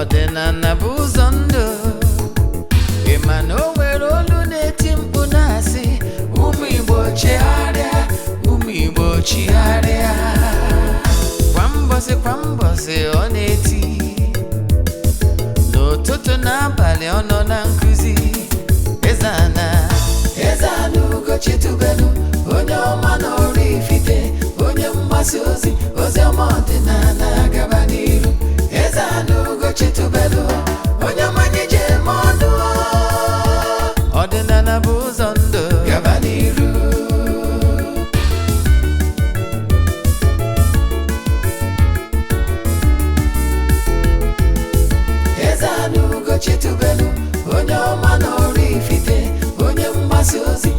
ọdịnala bụ ụzọ ndụ ịma na o nwere olu na-eti mkpu na-asị ụmụ Igbo chigharịa ụmụ Igbo chigharịa kwa mbọsị ọ na-eti n'ụtụtụ n'abalị ọ nọ na nkuzi Eze-Ana ugochitubelu onye ọma na oraifite onye mgbasa ozi ọma ọdịnala gaba n'iru Eze-Ana ugochitubelu onye mmanye je eme ọnụ ọdịnala bụ ụzọ ndụ gaba n'iru Eze-Ana ugochitubelu onye ọma na oraifite onye mgbasa ozi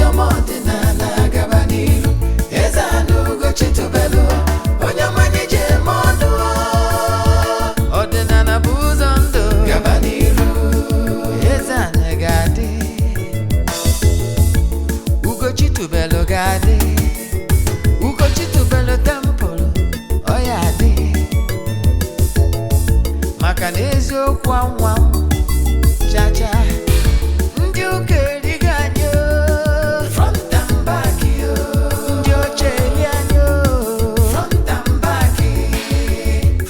ọma ọdịnala gaba n'iru Eze-Ana ugochitubelu onye mmanye je eme ọnụ ọdịnala bụ ụzọ ndụ gaba n'iru Eze-Ana ga-adị ugochitubelu ga-adị ugochitubelu tempụl ọ ya adị maka na eziokwu anwa chacha ndị ụka erigo anyị front and back ndị oche eli anyị front and back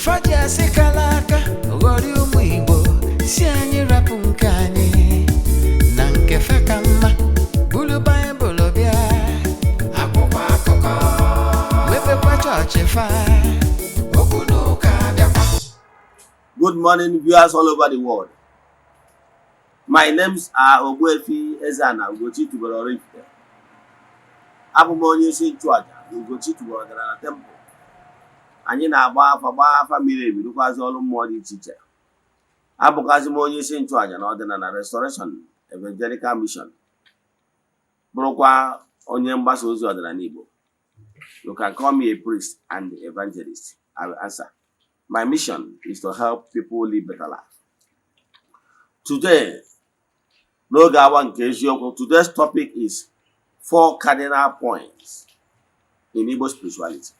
faji asị kala aka ghọrọ ụmụ Igbo si anyị rapụ nke anyị na nke fe ka mma bulu Baịbụl bịa akwụkwọ akụkọ mepekwa chọọchị fa okwu n'ụka bịakwa. Good morning, viewers all over the world. My names are Ogbuefi, Eze-Ana, ugochitubelu oraifite. Abụ m onye isi nchụaja ugochitubelu ọdịnala temple. Anyị na-agba afa miri emi rụkwazi ọrụ mmụọ dị iche iche. Abụkwazi m onye isi nchụaja na ọdịnala Restoration Evangelical Mission. Bụrụkwa onye mgbasa ozi ọdịnala Igbo. You can call me a priest and evangelist. I will answer. My mission is to help people live better life. Today, today's topic is 4 cardinal points in Igbo spirituality.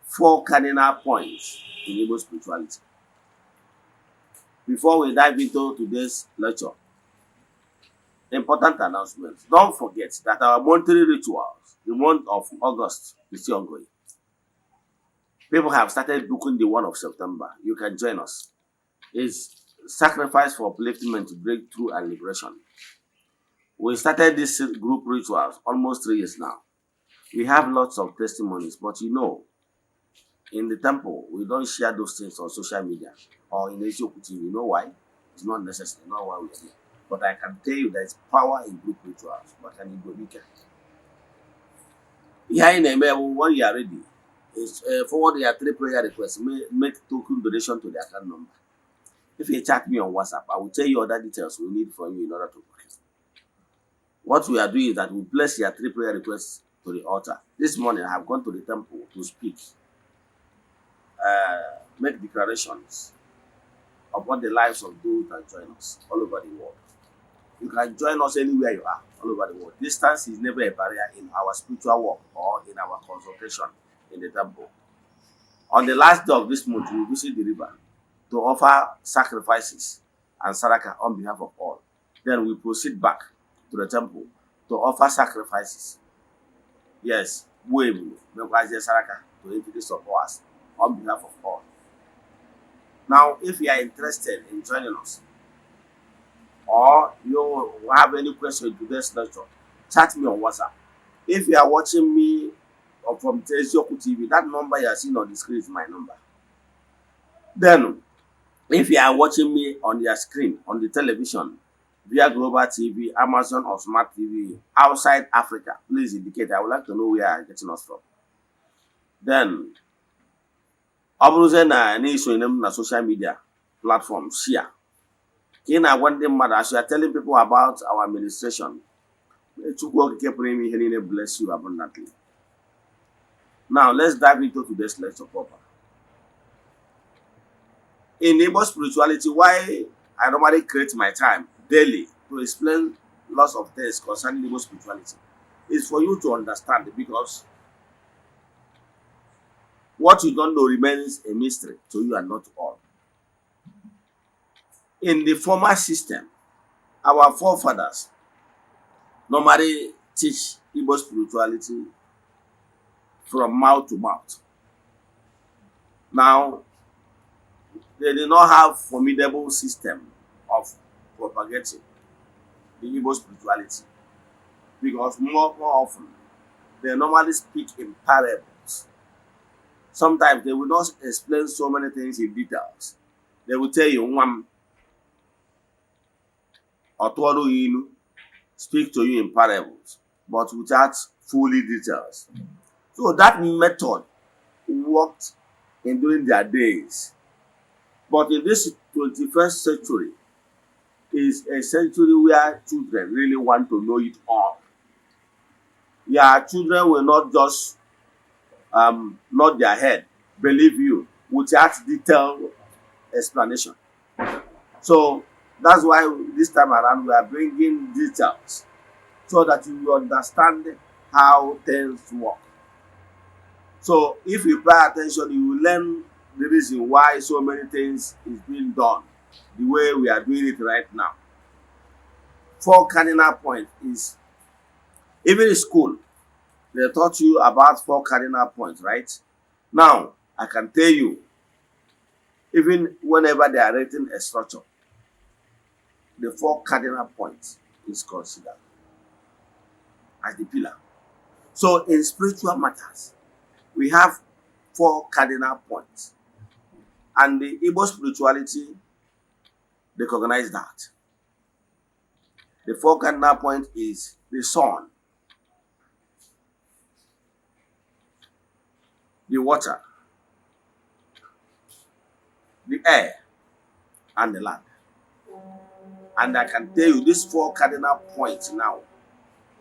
4 cardinal points in Igbo spirituality. Before we dive into today's lecture, important announcements. Don't forget that our monthly rituals, the month of August, is still ongoing. People have started booking the one of September. You can join us. It's sacrifice for upliftment, breakthrough, and liberation. We started this group rituals almost 3 years now. We have lots of testimonies, but you know, in the temple, we don't share those things on social media or in Ezeana. You know why? It's not necessary. Not why we are here. But I can tell you there's power in group rituals. But can you go weekend? Here in Eme, when you are ready, is forward your 3 prayer requests. Make token donation to the account number. If you chat me on WhatsApp, I will tell you other details we need from you in order to pray. What we are doing is that we place your 3 prayer requests to the altar. This morning, I have gone to the temple to speak, make declarations upon the lives of those that join us all over the world. You can join us anywhere you are, all over the world. Distance is never a barrier in our spiritual work or in our consultation in the temple. On the last day of this month, we visit the river to offer sacrifices and saraka on behalf of all. Then we proceed back to the temple to offer sacrifices. Yes, we will saraka to introduce of us on behalf of all. Now, if you are interested in joining us, or you have any question to this lecture, chat me on WhatsApp. If you are watching me from Eze-Ana TV, that number you are seeing on the screen is my number. Then, if you are watching me on your screen, on the television, via Global TV, Amazon or Smart TV, outside Africa, please indicate. I would like to know where you are getting us from. Then, na social media platforms, share. In our one day, as you are telling people about our administration, bless you abundantly. Now, let's dive into today's lecture proper. In Igbo spirituality, why I normally create my time daily to explain lots of things concerning Igbo spirituality is for you to understand, because what you don't know remains a mystery to you and not to all. In the former system, our forefathers normally teach Igbo spirituality from mouth to mouth. Now, they did not have formidable system of propagating the Igbo spirituality because more often they normally speak in parables. Sometimes they will not explain so many things in details. They will tell you one or two, speak to you in parables, but without fully details. So that method worked in during their days. But in this 21st century is a century where children really want to know it all. Yeah, children will not just nod their head, believe you, without detailed explanation. So that's why this time around we are bringing details so that you will understand how things work. So if you pay attention, you will learn the reason why so many things is being done the way we are doing it right now. 4 cardinal points is, even in school, they taught you about 4 cardinal points, right? Now, I can tell you, even whenever they are writing a structure, the 4 cardinal points is considered as the pillar. So in spiritual matters, we have 4 cardinal points. And the Igbo spirituality recognize that. The 4 cardinal point is the sun, the water, the air, and the land. And I can tell you these 4 cardinal points now,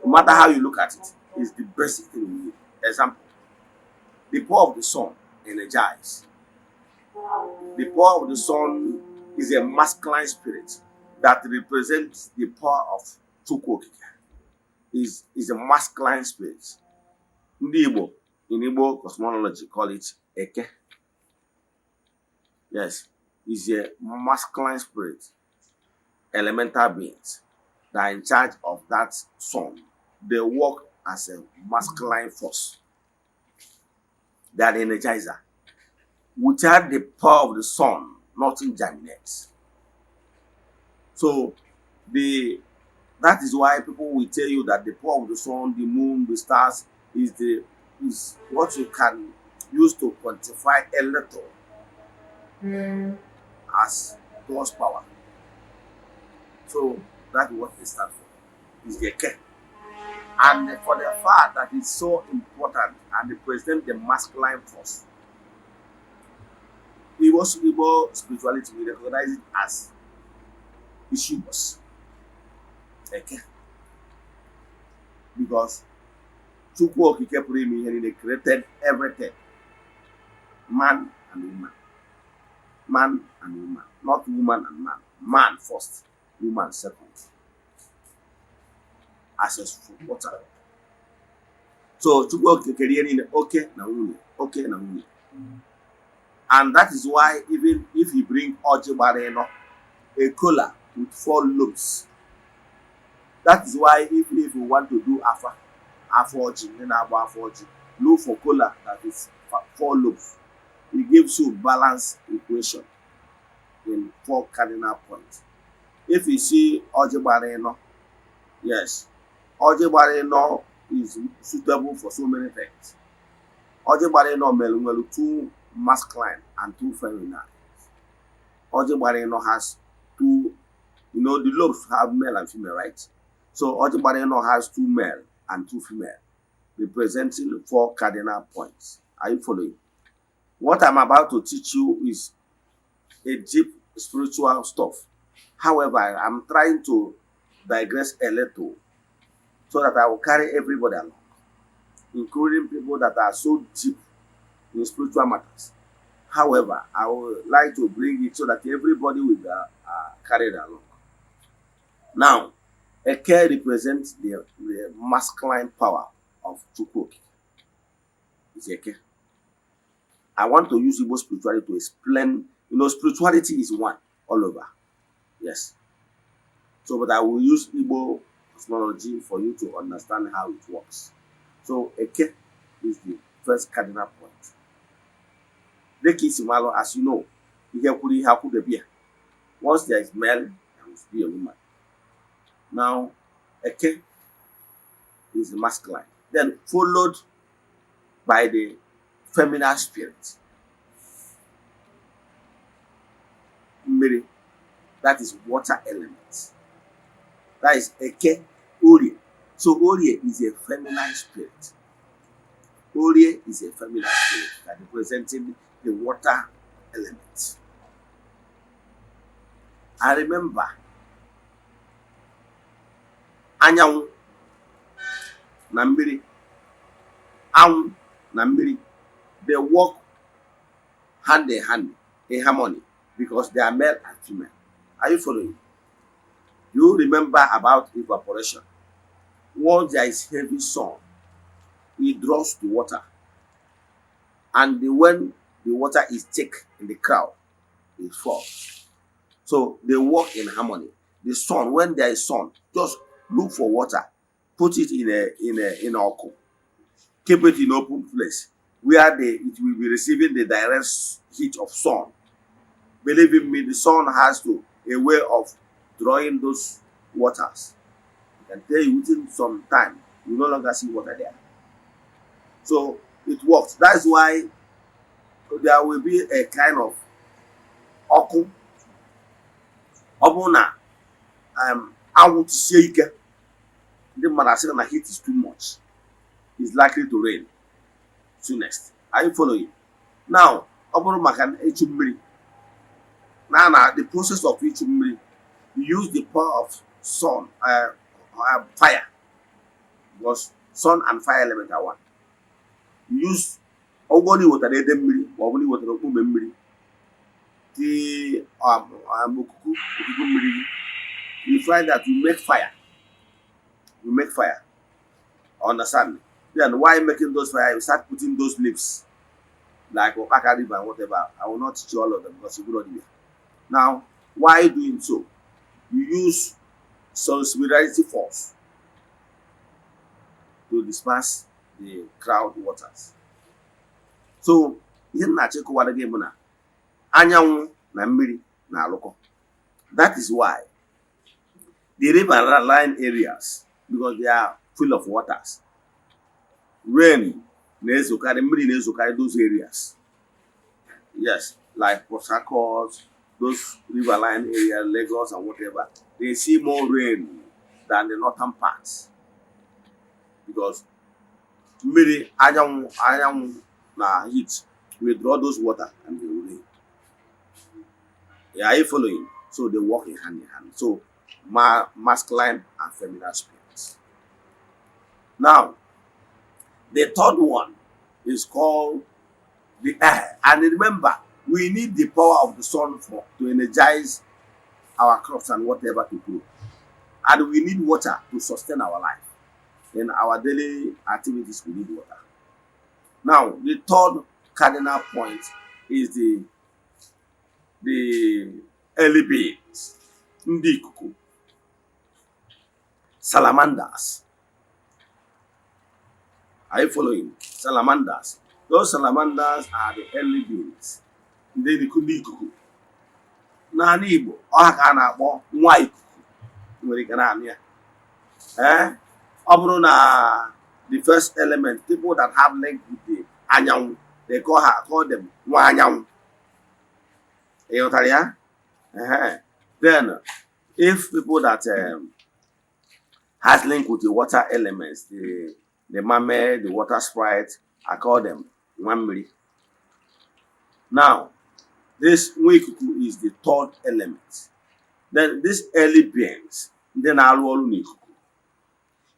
no matter how you look at it, is the basic thing we need. Example, the power of the sun energizes. The power of the sun is a masculine spirit that represents the power of Chukwu. Is a masculine spirit. Ndị Igbo, in Igbo cosmology, call it Eke. Yes, is a masculine spirit, elemental beings that are in charge of that sun. They work as a masculine force. They are the energizer. Without the power of the sun, nothing germinates. So that is why people will tell you that the power of the sun, the moon, the stars is what you can use to quantify a little as God's power. So that is what they stand for. Is the Eke. And for the fact that it's so important and represent the masculine force, Igbo spirituality, we recognize it as Ishubos. Eke. Because Chukwu Okike pụrụ ime ihe niile created everything. Man and woman. Man and woman. Not woman and man. Man first. Woman second. Access for water. So Chukwu Okike kere ihe niile oke na nwunye. Oke na nwunye. And that is why even if you bring Oji Bareno, a cola with 4 lobes, that is why if you want to do Afa Oji, then Afa Oji, look for cola that is 4 lobes. It gives you balanced equation in 4 cardinal points. If you see Oji Bareno, yes, Oji Bareno is suitable for so many things. Oji Bareno melu 2 masculine and 2 feminine. Oji Bareno has 2, the lobes have male and female, right? So Oji Bareno has 2 male and 2 female, representing 4 cardinal points. Are you following? What I'm about to teach you is a deep spiritual stuff. However, I'm trying to digress a little so that I will carry everybody along, including people that are so deep in spiritual matters. However, I would like to bring it so that everybody will be carried along. Now, Eke represents the masculine power of Chukwu. It's Eke. I want to use Igbo spirituality to explain, spirituality is one all over. Yes. So, but I will use Igbo cosmology for you to understand how it works. So, Eke is the first cardinal point. Deke Isimalo, as you know, Ihekuri Haku beer. Once there is male, there must be a woman. Now, Eke is the masculine. Then followed by the feminine spirit. Mmiri, that is water element. That is Eke Orie. So Orie is a feminine spirit. Orie is a feminine spirit that representing the water element. I remember Anyanwụ na mmiri, anwụ na mmiri, they work hand in hand in harmony because they are male and female. Are you following? You remember about evaporation. Once there is heavy sun, it draws the water. And when the water is thick in the crowd, it falls. So they work in harmony. The sun, when there is sun, just look for water, put it in a oku, keep it in open place where it will be receiving the direct heat of sun. Believe me, the sun has a way of drawing those waters. I can tell you within some time, you no longer see water there. So it works. That's why there will be a kind of oku. Obuna anwụ sie ike. Ndị mmadụ asị na heat is too much. It's likely to rain soonest. Are you following? Now, ọ bụrụ maka ịchụ mmiri. Now, the process of ịchụ mmiri, you use the power of sun, fire, because sun and fire element are one. You use ogoni water ede mmiri, ogoni water okpume mmiri. The okuku mmiri. You find that you make fire. You make fire. Understand? Then why making those fire? You start putting those leaves like Okaka River and whatever. I will not teach you all of them because you will not be. Now, why doing so? You use some solidarity force to disperse the crowd waters. So, ihe na-achịkọwara gị bụ na anyanwụ na mmiri na-alụkọ. That is why the riverine areas, because they are full of waters, rain na-ezokarị, mmiri na-ezokarị those areas. Yes, like Port Harcourt, those riverine areas, Lagos and whatever, they see more rain than the northern parts. Because mmiri, anyanwụ na heat will draw those water and they will rain. Yeah, are you following? So they work in hand in hand. So masculine and feminine spirits. Now, the third one is called the air. And remember, we need the power of the sun to energize our crops and whatever to grow. And we need water to sustain our life. In our daily activities, we need water. Now, the third cardinal point is the early beings, ndị ikuku, salamanders. Are you following? Salamanders. Those salamanders are the early beings. Ndị ikuku. N'ala Igbo, ọha ka a na-akpọ nwa ikuku. Nwere ike na-anụ ya. Ọ bụrụ na the first element, people that have link with the anyanwụ, they call them nwa anyanwụ. Then, if people that has link with the water elements, the mermaid, the water sprite, I call them Nwamiri. Now, this Nwikuku is the third element. Then these early beings, then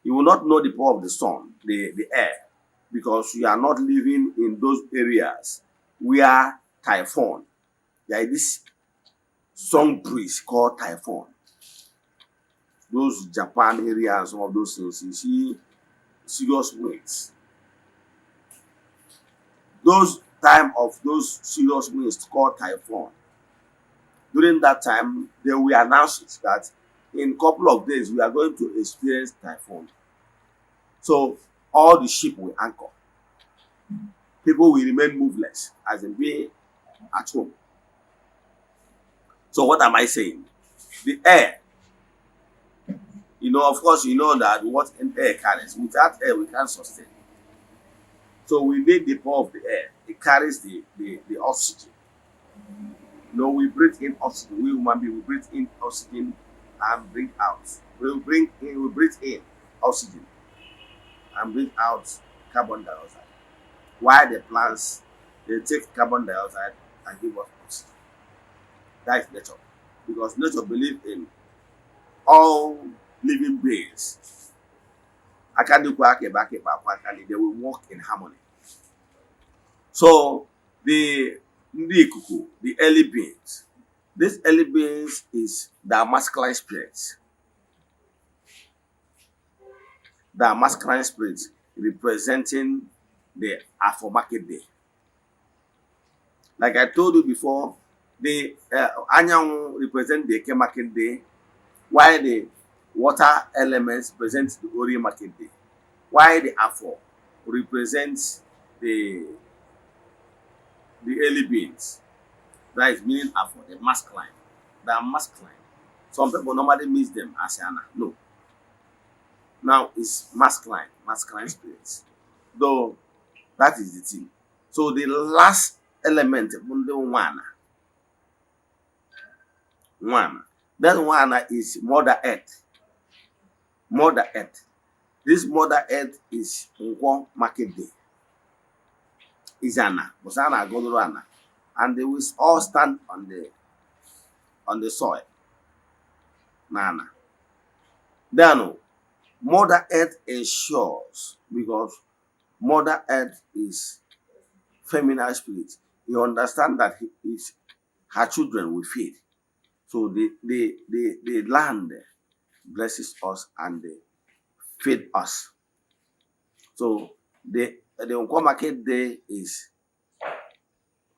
you will not know the power of the sun, the air, because you are not living in those areas where typhoon. There is this strong breeze called typhoon. Those Japan areas, some of those things, you see serious winds. Those time of those serious winds called typhoon, During that time, they will announce it that in a couple of days we are going to experience typhoon. So all the ship will anchor. People will remain moveless as in being at home. So what am I saying? The air, of course, you know that what an air carries. Without air, we can't sustain. So we need the power of the air. It carries the oxygen. We breathe in oxygen. We human beings, we breathe in oxygen and breathe out. We breathe in oxygen and breathe out carbon dioxide. While the plants, they take carbon dioxide and give us oxygen. That is nature. Because nature believes in all living beings. They will work in harmony. So the early beings, these early beings is the masculine spirits. The masculine spirits representing the Afro-market day. Like I told you before, the Anyang represent the Eke market day, while the water elements present the Ori market day, while the Afro represents the early beings. That is meaning Afro, the masculine. They are masculine. Some people normally miss them as Ezeana. No. Now it's masculine spirits. Though that is the thing. So the last element, one. That one is Mother Earth. Mother Earth. This Mother Earth is Ngwo market day. Eze-Ana, Bosana, Godorana, and they will all stand on the soil. Nana. Then Mother Earth ensures, because Mother Earth is feminine spirit. You understand that her children will feed. So the land blesses us and they feed us. So the Nkwo market day is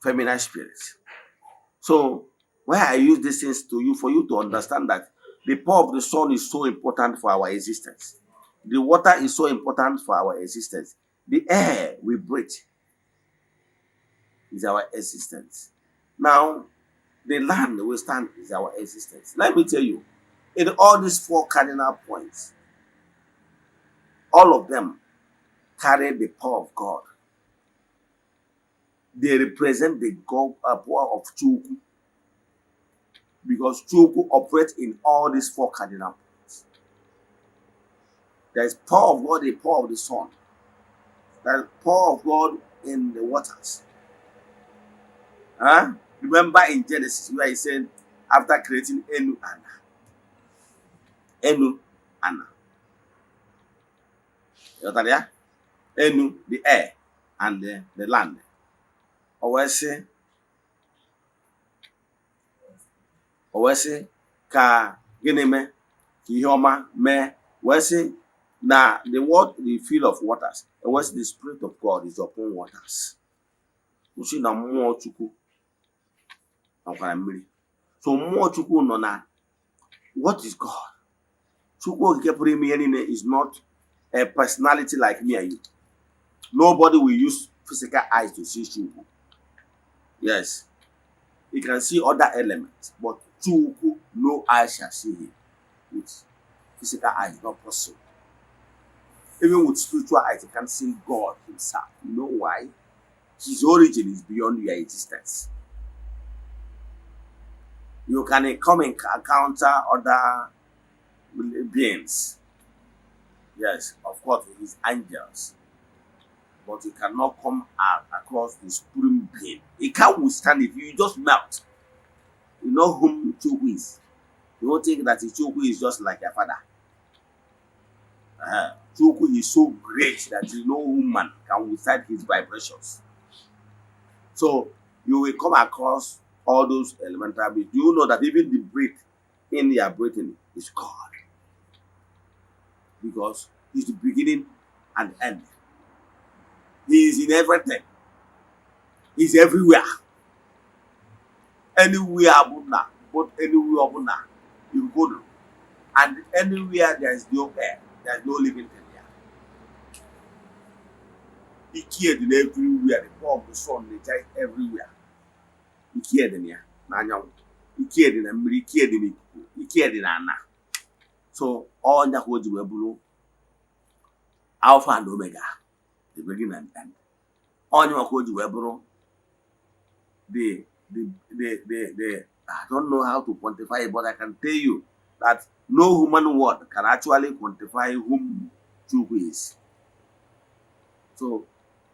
feminine spirits. So why I use these things to you, for you to understand that the power of the sun is so important for our existence. The water is so important for our existence. The air we breathe is our existence. Now, the land we stand is our existence. Let me tell you, in all these 4 cardinal points, all of them carry the power of God. They represent the God power of Chukwu, because Chukwu operates in all these 4 cardinal points. There is power of God, the power of the sun. There is power of God in the waters. Remember in Genesis where he said, after creating Enu-Ana. You know that? Enu, the air, and the land. Owesi ka gịnị mee, ka ihe ọma mee, wee sị na the field of waters, owesi the spirit of God is upon waters. Usi na mmụọ Chukwu nọkwara mmiri. So mmụọ Chukwu nọ na, what is God? Chukwu okike pụrụ ime ihe niile is not a personality like me and you. Nobody will use physical eyes to see Chukwu. Yes, you can see other elements, but Chukwu, no eye shall see him. With physical eyes, not possible. Even with spiritual eyes, you can see God himself. You know why? His origin is beyond your existence. You can come and encounter other beings. Yes, of course, with his angels. But you cannot come out across the supreme being. It can't withstand it. You just melt. You know whom Chukwu is. You don't think that Chukwu is just like your father. Chukwu is so great that no woman can withstand his vibrations. So you will come across all those elemental beings. Do you know that even the breath in your breathing is God? Because he's the beginning and end. He is in everything. He's everywhere. Anywhere, Buddha. but anywhere open now, you go to. And anywhere there is no air, there is no living thing there. It killed in everywhere, the power of the sun, they die everywhere. It killed in here. It killed in a it killed in it killed in Anna. So all that was below Alpha and Omega, the beginning and end. On your code you were below the I don't know how to quantify it, but I can tell you that no human word can actually quantify whom Chukwu is. So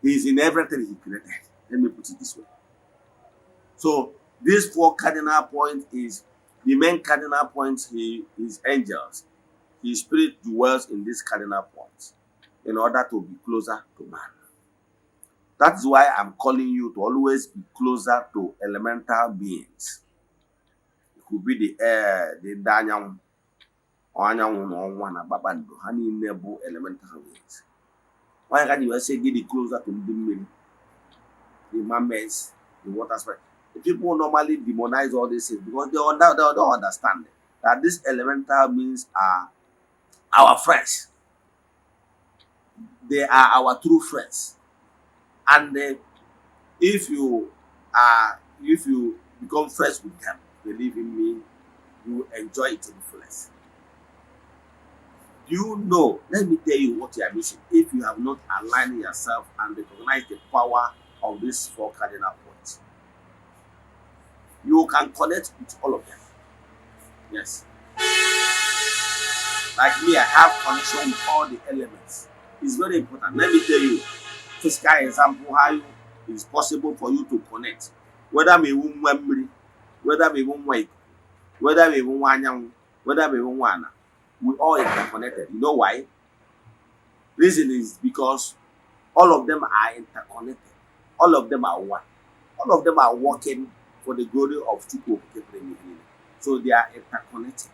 he is in everything he created. Let me put it this way. So these 4 cardinal points is the main cardinal points. He is angels. His spirit dwells in these cardinal points in order to be closer to man. That's why I'm calling you to always be closer to elemental beings. It could be the air, the Danyam, or one Babando, honey nebo elemental beings. Why can't you say get it closer to the mermaids, the water sprite? The people normally demonize all these things because they don't understand that these elemental beings are our friends. They are our true friends. And if you become friends with them, believe in me, you will enjoy it to the fullest. You know, let me tell you what you are missing if you have not aligned yourself and recognized the power of these 4 cardinal points. You can connect with all of them. Yes. Like me, I have connection with all the elements. It's very important. Let me tell you, physical example, how it is possible for you to connect. Whether me memory, whether me wake, whether me wanyang, whether me wana, we all interconnected. You know why? Reason is because all of them are interconnected. All of them are one. All of them are working for the glory of Chukwu. So they are interconnected.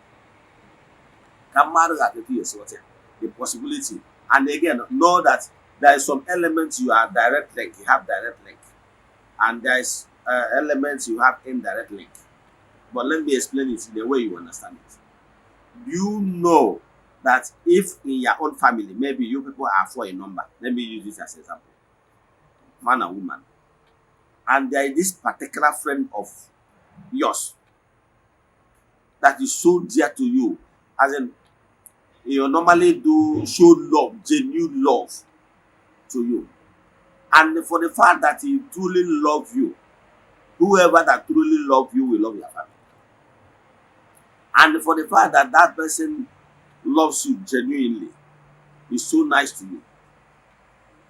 The possibility. And again, know that there is some elements you have direct link, you have direct link. And there is elements you have indirect link. But let me explain it in the way you understand it. You know that if in your own family, maybe you people are 4 in number. Let me use this as an example. Man and woman. And there is this particular friend of yours that is so dear to you. As in, you normally do show love, genuine love to you. And for the fact that he truly loves you, whoever that truly loves you will love your family. And for the fact that that person loves you genuinely, is so nice to you.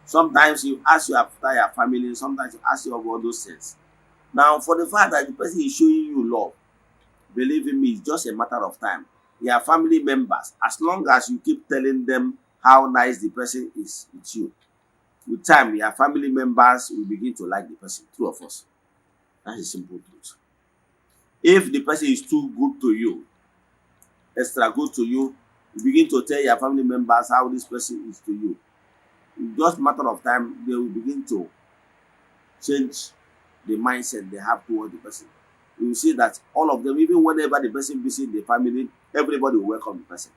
Sometimes he asks you after your family, sometimes he asks you about all those things. Now, for the fact that the person is showing you love, believe in me, it's just a matter of time. Your family members, as long as you keep telling them how nice the person is with you, with time, your family members will begin to like the person. True of us. That's a simple truth. If the person is too good to you, extra good to you, you begin to tell your family members how this person is to you. It's just a matter of time, they will begin to change the mindset they have towards the person. You will see that all of them, even whenever the person visits the family, everybody will welcome the person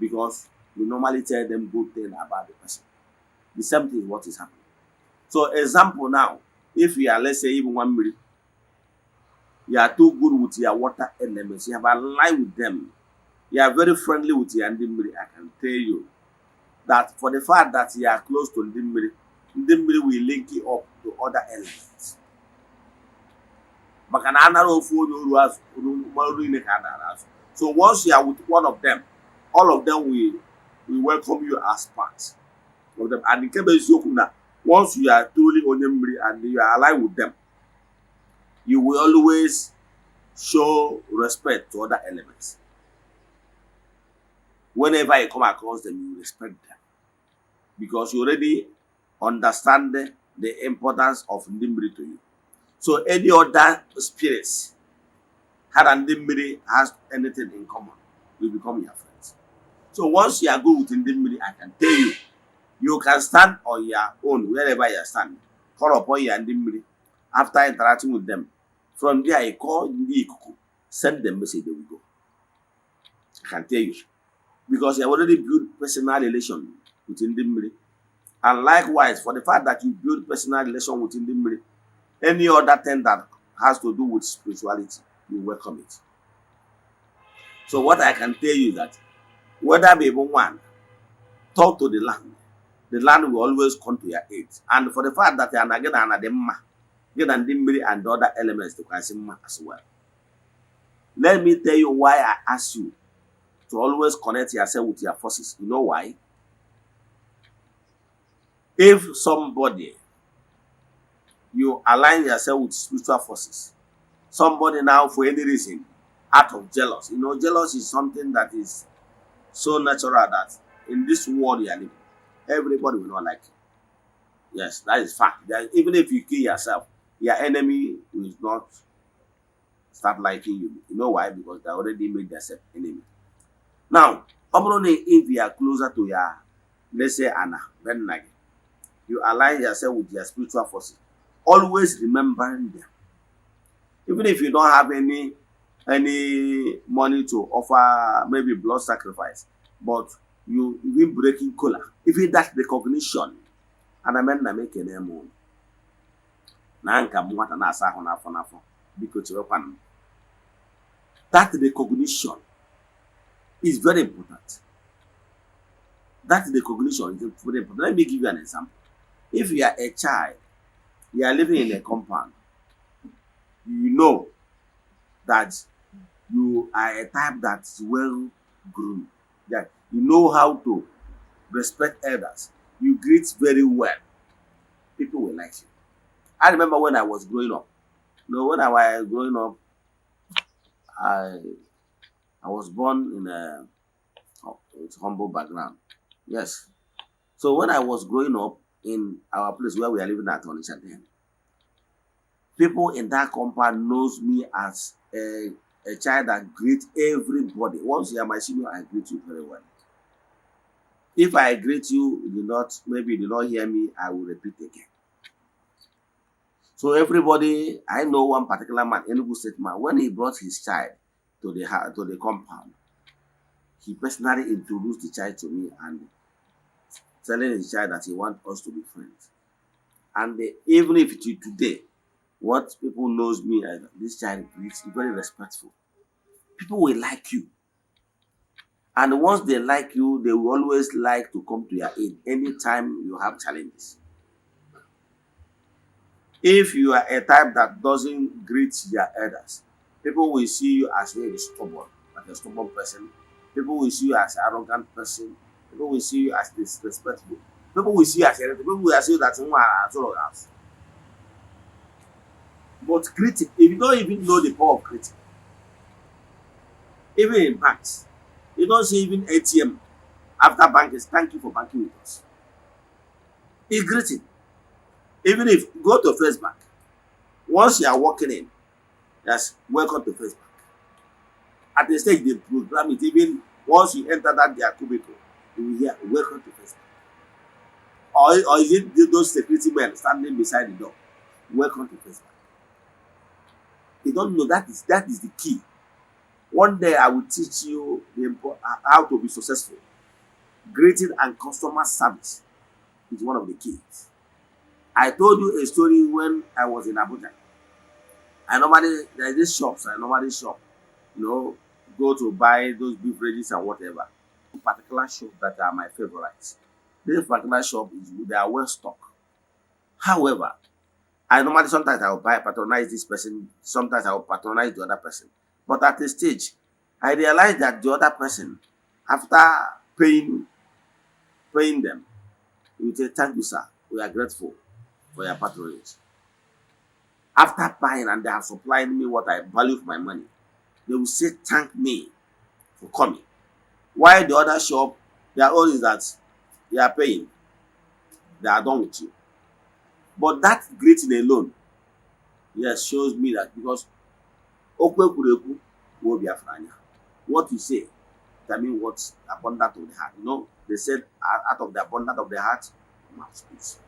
because you normally tell them good things about the person. The same thing is what is happening. So, example now, if you are, let's say, even 1 minute, you are too good with your water elements, you have aligned with them, you are very friendly with your Ndimbiri, I can tell you that for the fact that you are close to Ndimbiri, Ndimbiri will link you up to other elements. So once you are with one of them, all of them will welcome you as part of them. And once you are truly on Ndimbiri and you are aligned with them, you will always show respect to other elements. Whenever you come across them, you respect them because you already understand the importance of Ndimbiri to you. So any other spirits, had Ndimbiri has anything in common, will become your friends. So once you are good with Ndimbiri, I can tell you, you can stand on your own wherever you are standing. Call upon your Ndimbiri after interacting with them. From there, you call Ndi Ikuku. send them message, they will go. I can tell you. Because you have already built personal relation within the Miri. And likewise, for the fact that you build personal relation within the Miri, any other thing that has to do with spirituality, you welcome it. So what I can tell you is that whether be even one, talk to the land will always come to your aid. And for the fact that they are not getting and the other elements to consume as well. Let me tell you why I ask you to always connect yourself with your forces. You know why? If somebody, you align yourself with spiritual forces, somebody now for any reason, out of jealous. You know, jealous is something that is so natural that in this world you are living, everybody will not like you. Yes, that is fact. That even if you kill yourself, your enemy will not start liking you. You know why? Because they already made themselves enemy. Now, if you are closer to your, let's say, Anna, you align yourself with your spiritual forces, always remembering them. Even if you don't have any money to offer, maybe blood sacrifice, but you even breaking cola. If that's recognition, and I mean, I make a name. That recognition is very important. That recognition is very important. Let me give you an example. If you are a child, you are living in a compound, you know that you are a type that's well groomed, that you know how to respect elders, you greet very well, people will like you. I remember when I was growing up. When I was growing up, I was born in a humble background. Yes. So when I was growing up in our place where we are living at Onitsha then, people in that compound knows me as a child that greets everybody. Once you are my senior, I greet you very well. If I greet you, maybe you did not hear me, I will repeat again. So everybody, I know one particular man, Enugu State man, when he brought his child to the compound, he personally introduced the child to me and telling his child that he wants us to be friends. And even if it is today, what people knows me as this child is very respectful. People will like you. And once they like you, they will always like to come to your aid anytime you have challenges. If you are a type that doesn't greet their elders, people will see you as very stubborn, like a stubborn person. People will see you as an arrogant person. People will see you as disrespectful. People will see you as people will see you that someone as all of us. But greeting, if you don't even know the power of greeting, even in banks, you don't see even ATM after banking, thank you for banking with us. It's greeting. Even if you go to First Bank, once you are walking in, yes, welcome to First Bank. At the stage they program it, even once you enter that their cubicle, you will hear welcome to First Bank. Or is it those security men standing beside the door? Welcome to First Bank. You don't know that is the key. One day I will teach you how to be successful. Greeting and customer service is one of the keys. I told you a story when I was in Abuja. There is these shops I normally shop, go to buy those beverages and whatever. Particular shop that are my favorites. This particular shop they are well stocked. However, sometimes I will patronize this person, sometimes I will patronize the other person. But at a stage, I realized that the other person, after paying them, he will say, thank you, sir. We are grateful for your patronage. After buying and they have supplied me what I value for my money, they will say, thank me for coming. Why the other shop, their own is that they are paying. They are done with you. But that greeting alone, yes, shows me that because what you say, that means what's abundant of the heart. They said out of the abundance of the heart, mouth speaks.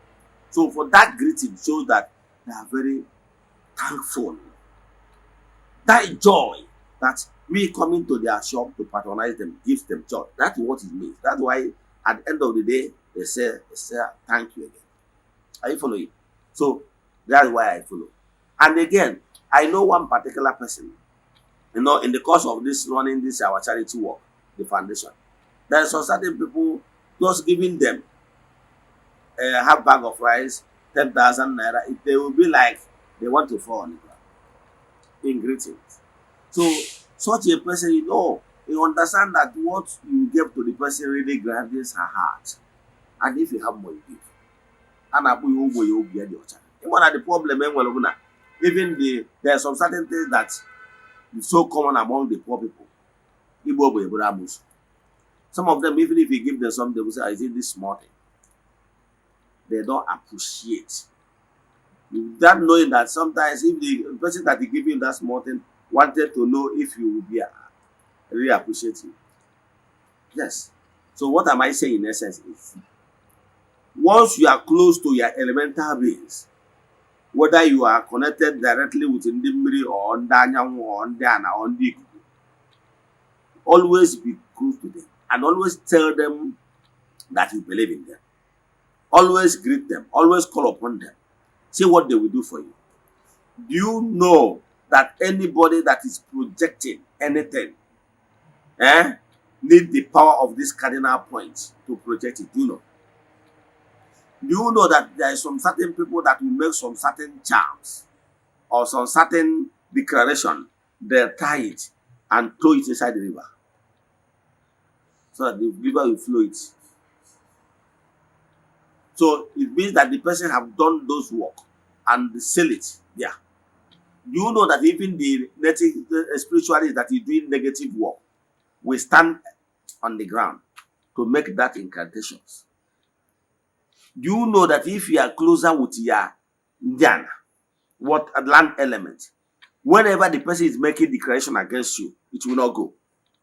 So for that greeting shows that they are very thankful. That joy that me coming to their shop to patronize them gives them joy. That's what it means. That's why at the end of the day, they say thank you again. Are you following? So that's why I follow. And again, I know one particular person, in the course of this running this our charity work, the foundation, there are some certain people just giving them a half bag of rice, 10,000 naira. They will be like they want to fall on the ground in greetings. So such a person, you understand that what you give to the person really grabs her heart. And if you have more, you give. And one of the problem, even there are some certain things that is so common among the poor people. Igbo. Some of them, even if you give them something, they will say, is it this small thing? They don't appreciate. Without knowing that sometimes if the person that is giving that small thing wanted to know if you will be really appreciate you. Yes. So what am I saying in essence is, once you are close to your elemental beings, whether you are connected directly with Ndimbiri or Ndanyang or Eze-Ana or Igbo, always be close to them and always tell them that you believe in them. Always greet them. Always call upon them. See what they will do for you. Do you know that anybody that is projecting anything need the power of this cardinal point to project it? Do you know? Do you know that there are some certain people that will make some certain charms or some certain declaration, they tie it and throw it inside the river so that the river will flow it. So it means that the person have done those work and sell it there. Do you know that even the native spiritualist that is doing negative work will stand on the ground to make that incantations? Do you know that if you are closer with your Eze-Ana, what land element, whenever the person is making declaration against you, it will not go.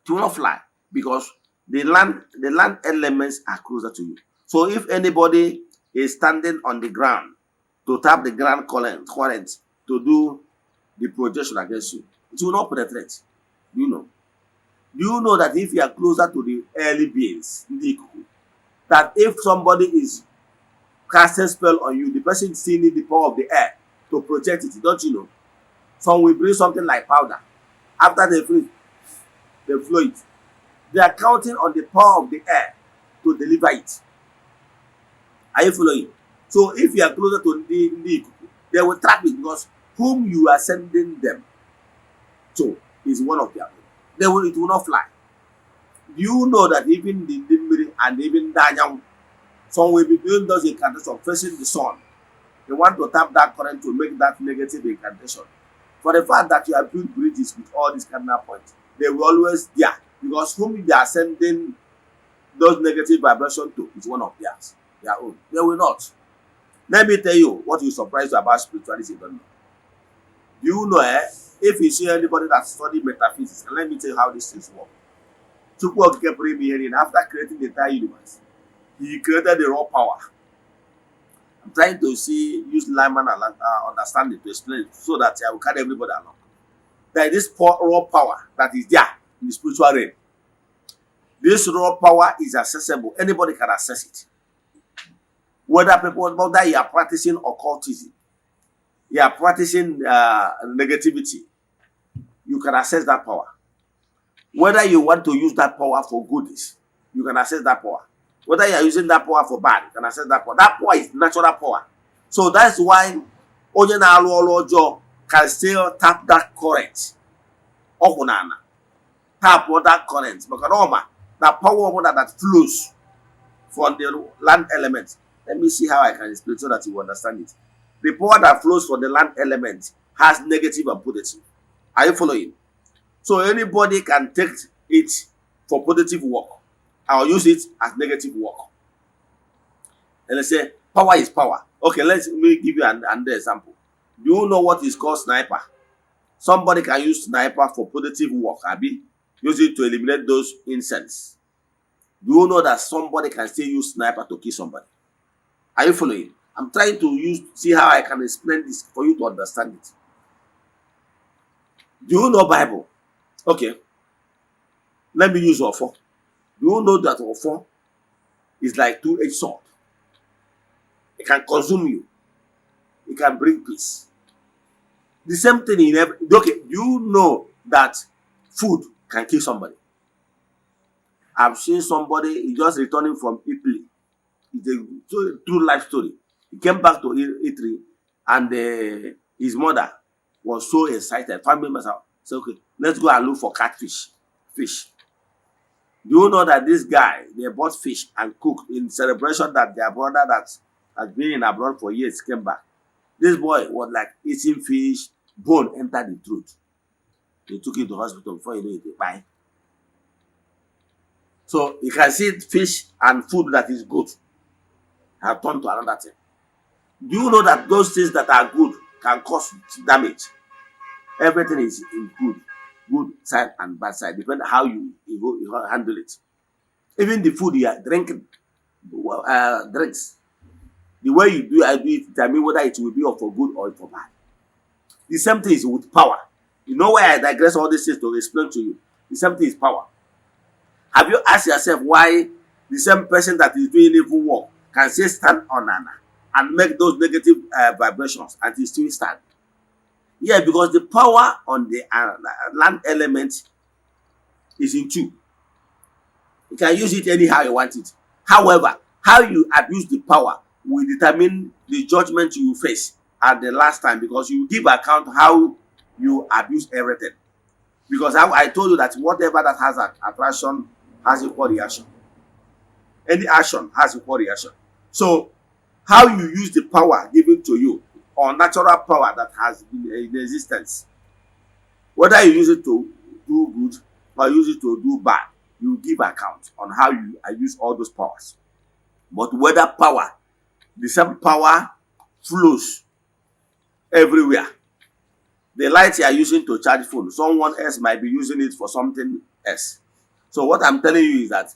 It will not fly because the land elements are closer to you. So if anybody is standing on the ground to tap the ground current to do the projection against you, it will not penetrate. Do you know? Do you know that if you are closer to the early beings, that if somebody is casting spell on you, the person still needs the power of the air to project it? Don't you know? Some will bring something like powder. After they flow it. They are counting on the power of the air to deliver it. Are you following? So if you are closer to the they will trap it because whom you are sending them to is one of their own. It will not fly. Do you know that even the Ndimbiri and even Danyang, some will be doing those incantations facing the sun? They want to tap that current to make that negative incantation. For the fact that you have built bridges with all these cardinal points, they will always there because whom they are sending those negative vibrations to is one of theirs, their own. They will not. Let me tell you what will surprise you about spirituality. Do you know, if you see anybody that study metaphysics, and let me tell you how these things work. Chukwu kept bringing after creating the entire universe, he created the raw power. I'm trying to use layman and understanding to explain it so that I will carry everybody along. There is this raw power that is there in the spiritual realm. This raw power is accessible. Anybody can access it. Whether you are practicing occultism, you are practicing negativity, you can access that power. Whether you want to use that power for goodies, you can access that power. Whether you are using that power for bad, you can access that power. That power is natural power. So that's why Ojo can still tap that current. Tap that current. Because that power that flows from the land element. Let me see how I can explain so that you understand it. The power that flows from the land element has negative and positive. Are you following? So anybody can take it for positive work. I'll use it as negative work. And let's say power is power. Okay, let me give you another example. Do you know what is called sniper? Somebody can use sniper for positive work, Abi. Use it to eliminate those insects. Do you know that somebody can still use sniper to kill somebody? Are you following? I'm trying to see how I can explain this for you to understand it. Do you know Bible? Okay, let me use ofo. Do you know that ofo is like two-edged sword? It can consume you. It can bring peace. The same thing in every. Okay, do you know that food can kill somebody? I've seen somebody just returning from Italy. It's a true life story. He came back to Italy, and his mother was so excited. Family members said, "Okay, let's go and look for catfish, fish." Do you know that this guy, they bought fish and cooked in celebration that their brother that has been in abroad for years came back? This boy was like eating fish, bone entered the throat. They took him to hospital before you know it, they buy. So you can see fish and food that is good have turned to another thing. Do you know that those things that are good can cause damage? Everything is in good side and bad side, depending on how you handle it. Even the food you are drinking, drinks, the way you do it determine whether it will be for good or for bad. The same thing is with power. You know why I digress all these things to explain to you? The same thing is power. Have you asked yourself why the same person that is doing evil work can still stand on and make those negative vibrations and it still stand? Yeah, because the power on the land element is in two. You can use it anyhow you want it. However, how you abuse the power will determine the judgment you will face at the last time, because you give account how you abuse everything. Because I told you that whatever that has an attraction has equal reaction. Any action has equal reaction. So how you use the power given to you, or natural power that has been in existence, whether you use it to do good or use it to do bad, you give account on how you use all those powers. But whether power, the same power flows everywhere. The light you are using to charge phone, someone else might be using it for something else. So what I'm telling you is that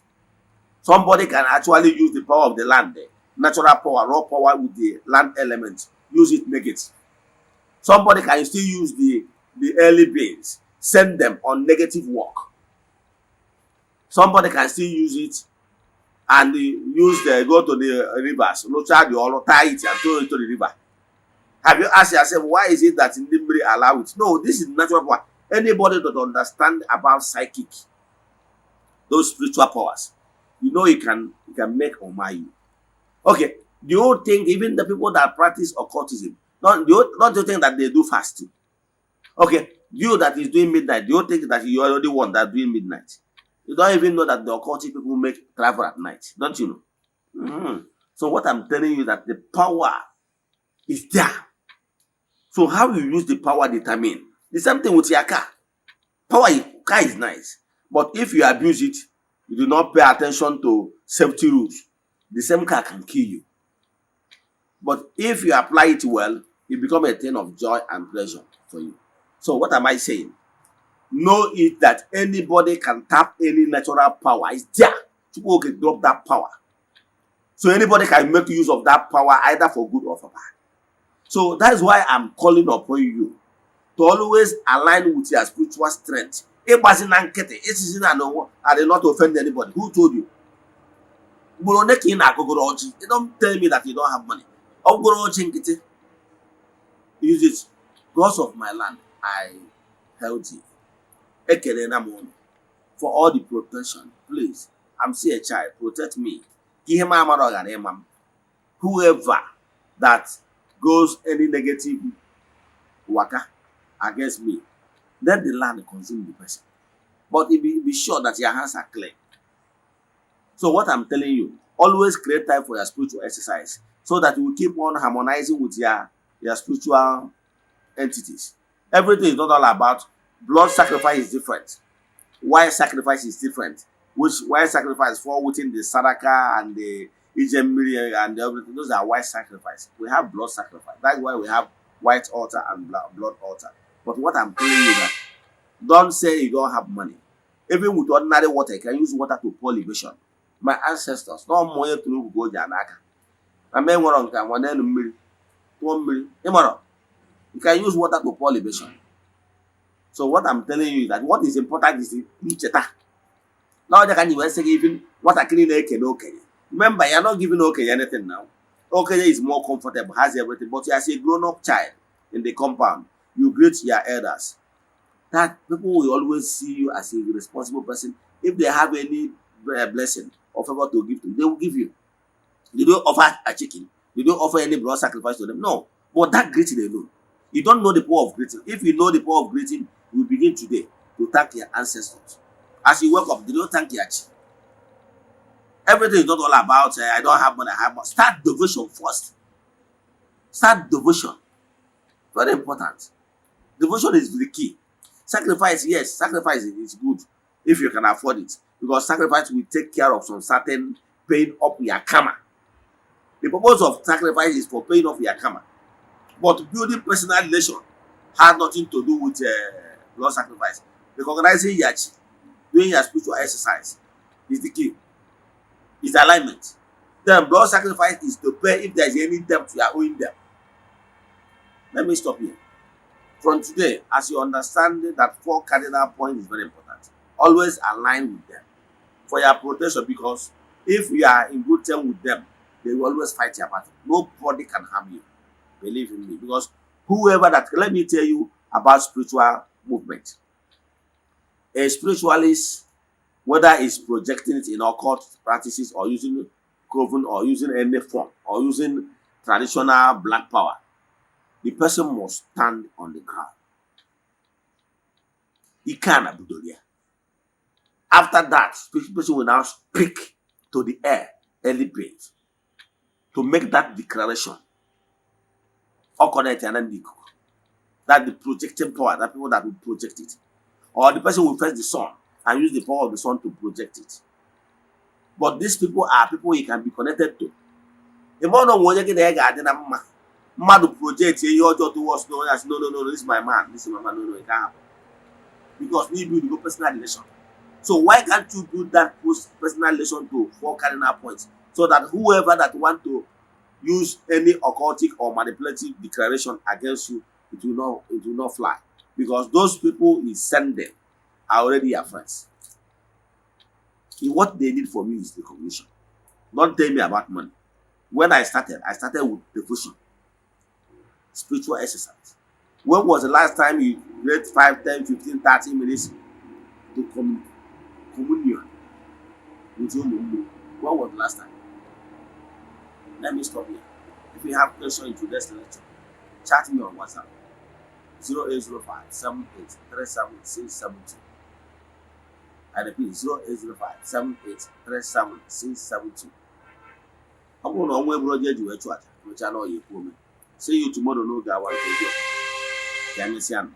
somebody can actually use the power of the land, natural power, raw power with the land element, use it negative. Somebody can still use the early beings, send them on negative work. Somebody can still use it and go to the rivers, tie it and throw it to the river. Have you asked yourself, why is it that in Nimbri allow it? No, this is natural power. Anybody that understand about psychic, those spiritual powers, you know you can make or mar you. Okay, do you think even the people that practice occultism, don't you think that they do fast too? Okay, you that is doing midnight, do you think that you are the one that doing midnight? You don't even know that the occultic people make travel at night, don't you know? So what I'm telling you is that the power is there. So how you use the power determine. The same thing with your car. Car is nice, but if you abuse it, you do not pay attention to safety rules, the same car can kill you. But if you apply it well, it becomes a thing of joy and pleasure for you. So what am I saying? Know it that anybody can tap any natural power. It's there. People can drop that power. So anybody can make use of that power either for good or for bad. So that is why I'm calling upon you to always align with your spiritual strength. It did not offend anybody. Who told you? They don't tell me that you don't have money. Use it. Gods of my land, I held you. For all the protection, please. I'm still a child. Protect me. Whoever that goes any negative waka against me, let the land consume the person. But be sure that your hands are clean. So what I'm telling you, always create time for your spiritual exercise so that you will keep on harmonizing with your spiritual entities. Everything is not all about blood sacrifice is different. Why sacrifice is different. Why sacrifice fall within the Sadaka and the Ijemiri and everything. Those are white sacrifice. We have blood sacrifice. That's why we have white altar and blood altar. But what I'm telling you that don't say you don't have money. Even with ordinary water, you can use water to pour libation. My ancestors, no more to go Janaka. I may want to one then you can use water to pour libation. So what I'm telling you is that what is important is the ncheta. Now they can even say even what I clean okay. Remember, you're not giving okay anything now. Okay is more comfortable, has everything, but as a grown-up child in the compound, you greet your elders. That people will always see you as a responsible person. If they have any blessing or favor to give to you, they will give you. They don't offer a chicken. They don't offer any blood sacrifice to them. No. But that greeting alone, you don't know the power of greeting. If you know the power of greeting, you begin today to thank your ancestors. As you wake up, they don't thank your chief. Everything is not all about I don't have money, I have money. Start devotion first. Start devotion. Very important. Devotion is the key. Sacrifice, yes, sacrifice is good if you can afford it. Because sacrifice will take care of some certain paying up your karma. The purpose of sacrifice is for paying off your karma. But building personal relation has nothing to do with blood sacrifice. Recognizing your chi, doing your spiritual exercise is the key. It's alignment. Then blood sacrifice is to pay if there is any debt you are owing them. Let me stop here. From today, as you understand that 4 cardinal points is very important, always align with them for your protection, because if you are in good terms with them, they will always fight your battle. Nobody can harm you. Believe in me. Because whoever that, let me tell you about spiritual movement. A spiritualist, whether it's projecting it in occult practices or using coven or using any form or using traditional black power, the person must stand on the ground. He can't abudolia. After that, the person will now speak to the air, elevate, to make that declaration. That the projecting power, that people that will project it. Or the person will face the sun and use the power of the sun to project it. But these people are people you can be connected to. The more no one get the man to project your job towards no, this is my man, this is my man, no, it can't happen. Because we build a personal relation. So why can't you build that personal relation to 4 cardinal points? So that whoever that want to use any occultic or manipulative declaration against you, it will not fly. Because those people he send them are already your friends. What they need from you is recognition. Not tell me about money. When I started with devotion, spiritual exercise. When was the last time you read 5, 10, 15, 30 minutes to communion with your Mungu? When was the last time? Let me stop here. If you have questions in today's lecture, chat me on WhatsApp 0805 78 37672. I repeat 0805 78 37672. I'm going to always do a chat, which I know you for me. See you tomorrow. No, guy, one video. Ezeana.